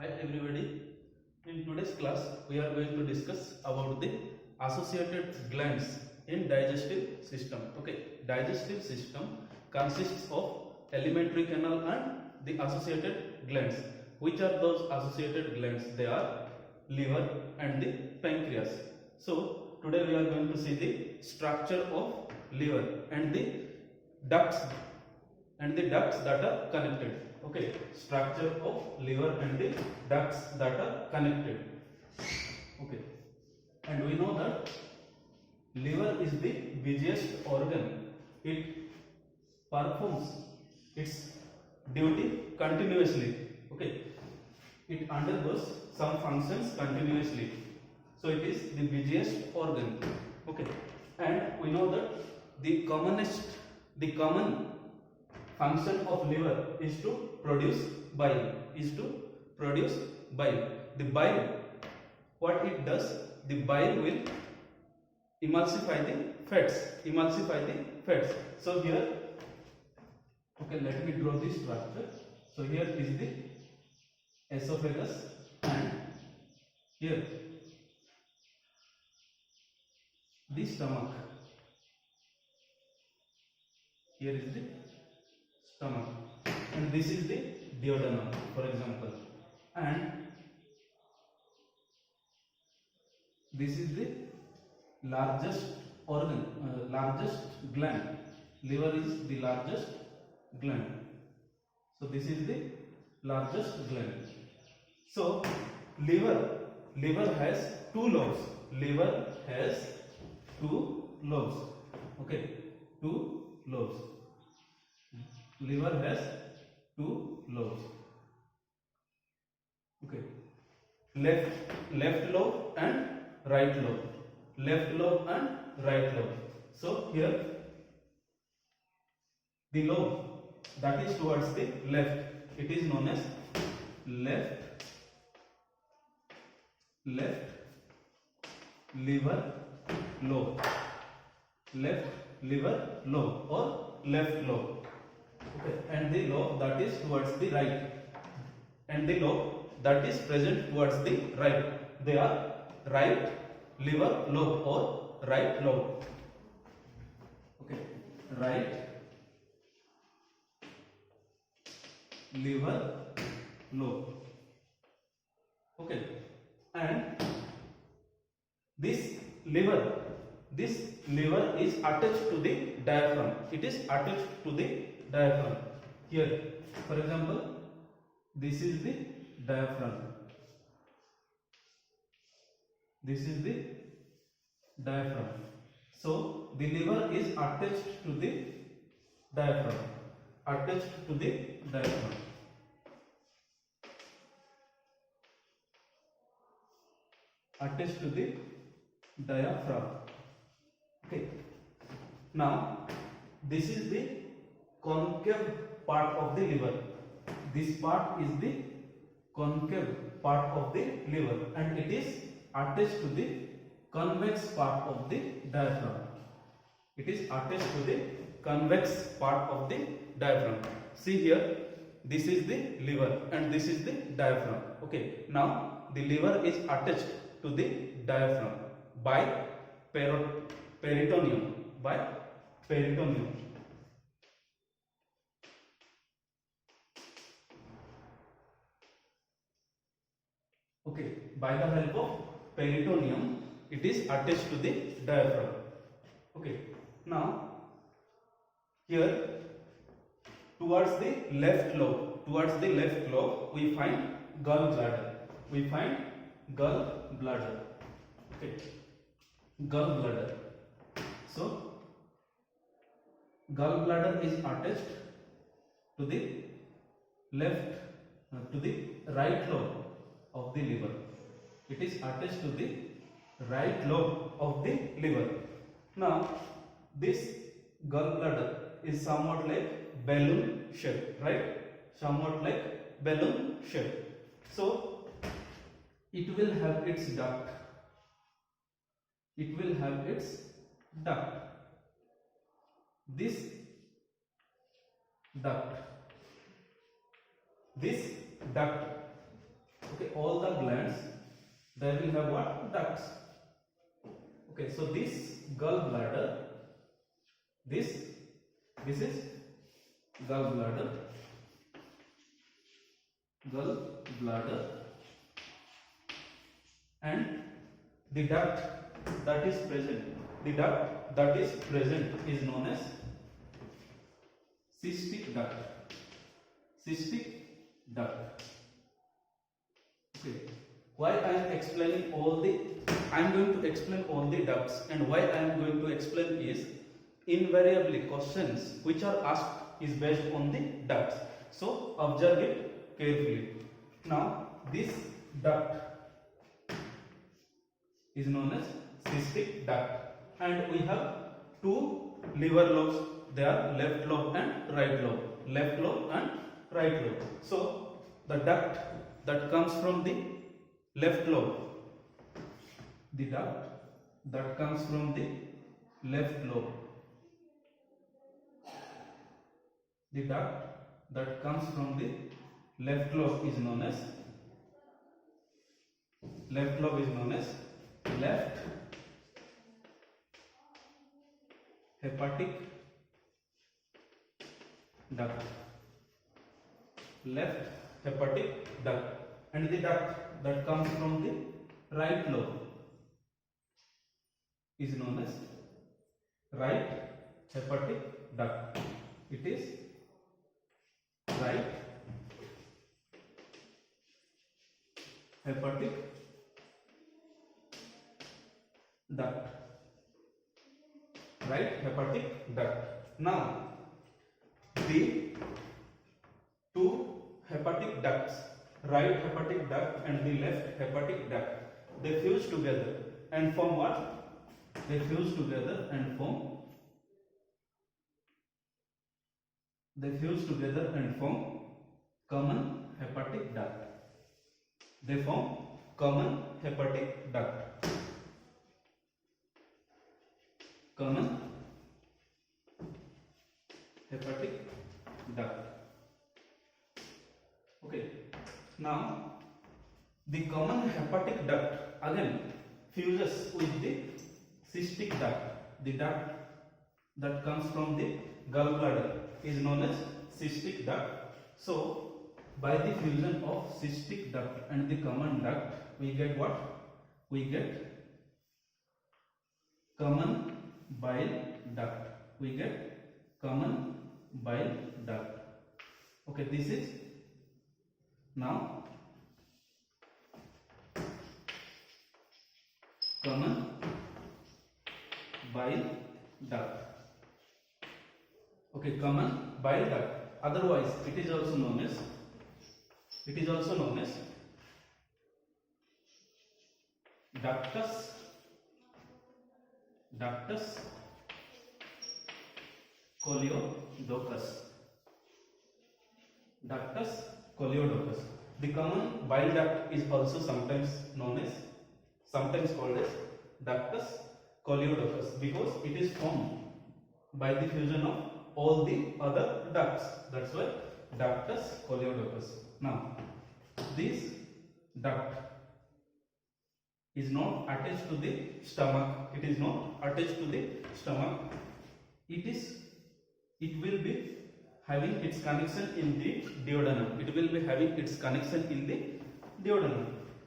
Hi everybody. In today's class we are going to discuss about the associated glands in digestive system. Okay, digestive system consists of alimentary canal and the associated glands. Which are those associated glands? They are liver and the pancreas. So today we are going to see the structure of liver and the ducts that are connected. Okay, structure of liver and the ducts that are connected. Okay, and we know that liver is the busiest organ. It performs its duty continuously. Okay, it undergoes some functions continuously, so it is the busiest organ. Okay, and we know that the common function of liver is to produce bile. The bile, what it does, the bile will emulsify the fats. So here, okay, let me draw this structure. So here is the esophagus, and here the stomach. Here is the stomach, and this is the duodenum, for example, and this is the largest organ, largest gland. Liver is the largest gland, so this is the largest gland. So liver has two lobes. Okay, two lobes. Liver has two lobes. Okay, left lobe and right lobe. So here the lobe that is towards the left, it is known as left liver lobe. Left liver lobe or left lobe. Okay, and the lobe that is towards the right, and the lobe that is present towards the right, they are right liver lobe or right lobe. Okay, right liver lobe. Okay, and this liver is attached to the diaphragm. It is attached to the diaphragm. Here, for example, this is the diaphragm. So the liver is attached to the diaphragm. Okay, now this is the concave part of the liver. This part is the concave part of the liver, and it is attached to the convex part of the diaphragm. See here, this is the liver and this is the diaphragm. Okay, now the liver is attached to the diaphragm by peritoneum. Okay, by the help of peritoneum, it is attached to the diaphragm. Okay, now here towards the left lobe we find gallbladder. Okay, gallbladder. So gallbladder is attached to the right lobe of the liver. It is attached to the right lobe of the liver. Now this gallbladder is somewhat like balloon shape, right? So it will have its duct. This duct Okay, all the glands, they will have what? Ducts. Okay, so this gallbladder, this is gallbladder, and the duct that is present, is known as cystic duct. Okay. Why I am explaining all the, I am going to explain all the ducts, and why I am going to explain is invariably questions which are asked is based on the ducts. So observe it carefully. Now this duct is known as cystic duct, and we have two liver lobes. They are left lobe and right lobe. So the duct that comes from the left lobe, the duct that comes from the left lobe, the duct that comes from the left lobe is known as left hepatic duct. And the duct that comes from the right lobe is known as right hepatic duct. It is right hepatic duct. Now the two hepatic ducts, right hepatic duct and the left hepatic duct, they fuse together and form what? They fuse together and form common hepatic duct. They form common hepatic duct. Okay. Now the common hepatic duct again fuses with the cystic duct. The duct that comes from the gallbladder is known as cystic duct. So by the fusion of cystic duct and the common duct, we get what? We get common bile duct. Okay, this is now common bile duct. Okay, common bile duct. Otherwise, it is also known as ductus coleodochus. The common bile duct is also sometimes called as ductus coleodochus because it is formed by the fusion of all the other ducts. That's why ductus coleodochus. Now this duct is not attached to the stomach. It will be having its connection in the duodenum.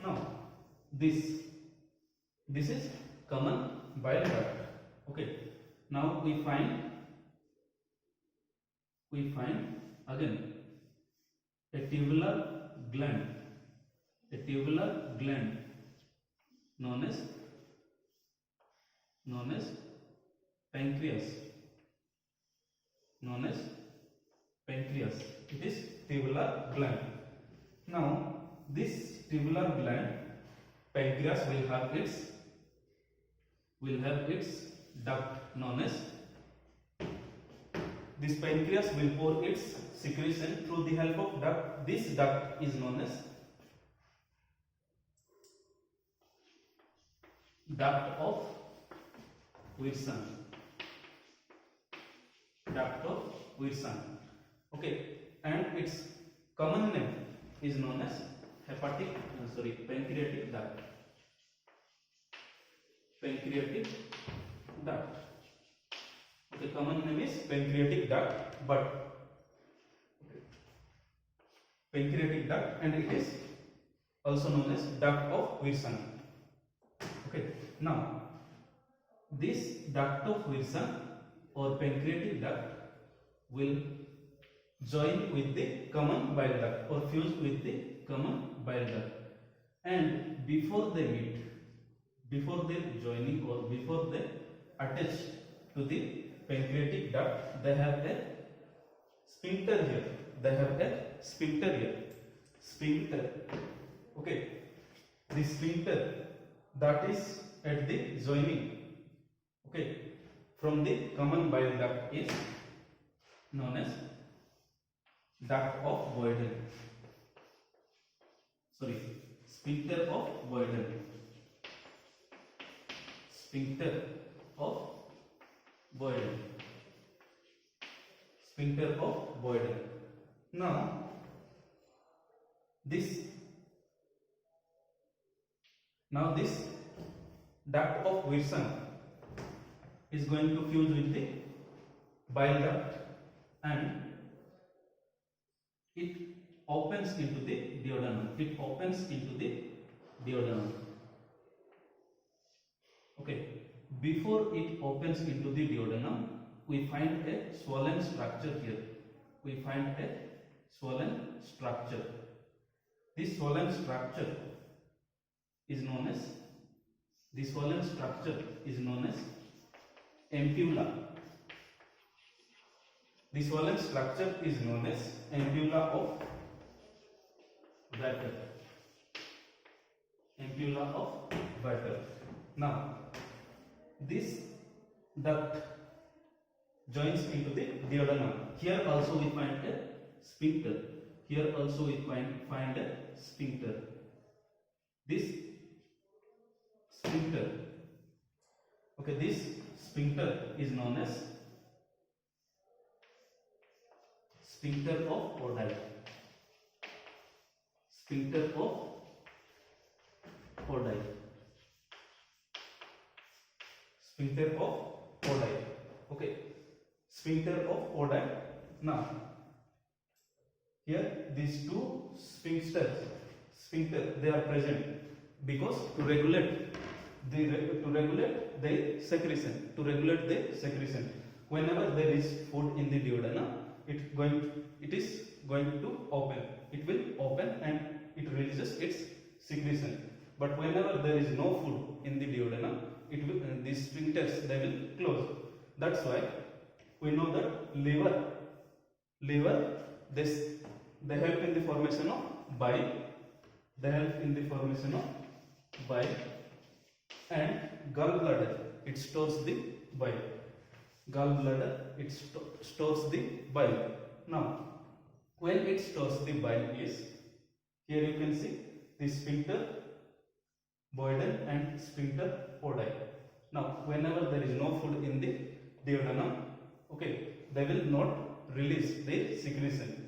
Now this is common bile duct. Okay. Now we find again a tubular gland known as pancreas. It is tubular gland. Now this tubular gland, pancreas, will have its duct known as, this pancreas will pour its secretion through the help of duct. This duct is known as duct of Wilson. Okay, and its common name is known as pancreatic duct. Pancreatic duct. The common name is pancreatic duct, but pancreatic duct, and it is also known as duct of Wirsung. Okay, now this duct of Wirsung or pancreatic duct will join with the common bile duct or fuse with the common bile duct, and before they meet, before they joining or before they attach to the pancreatic duct, they have a sphincter here. They have a sphincter here. Sphincter. Okay. The sphincter that is at the joining. Okay. From the common bile duct is known as duct of Boyden. Sphincter of Boyden. Sphincter of Boyden. Sphincter of Boyden. Now, this duct of Wirsung is going to fuse with the bile duct, and it opens into the duodenum. It opens into the duodenum. Okay. Before it opens into the duodenum, we find a swollen structure here. We find a swollen structure. This swollen structure is known as ampulla. The swollen structure is known as ampulla of Vater. Ampulla of Vater. Now, this duct joins into the duodenum. Here also we find a sphincter. Here also we find a sphincter. This sphincter. Okay, this sphincter is known as sphincter of Oddi. Sphincter of Oddi. Sphincter of Oddi. Okay. Sphincter of Oddi. Now, here these two sphincter they are present because to regulate the secretion. Whenever there is food in the duodenum, it is going to open. It will open and it releases its secretion. But whenever there is no food in the duodenum, these sphincters they will close. That's why we know that liver they help in the formation of bile. And gallbladder it stores the bile. Stores the bile. Now, when it stores the bile is, here you can see the sphincter Boyden and sphincter Oddi. Now, whenever there is no food in the duodenum, okay, they will not release the secretion.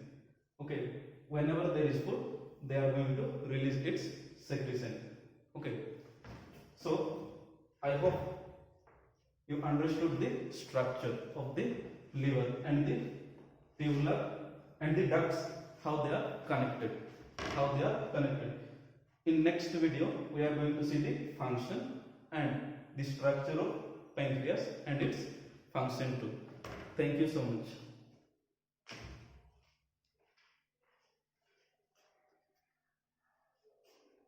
Okay, whenever there is food, they are going to release its secretion. Okay, so I hope you understood the structure of the liver and the tubular and the ducts, how they are connected. In next video, we are going to see the function and the structure of pancreas and its function too. Thank you so much.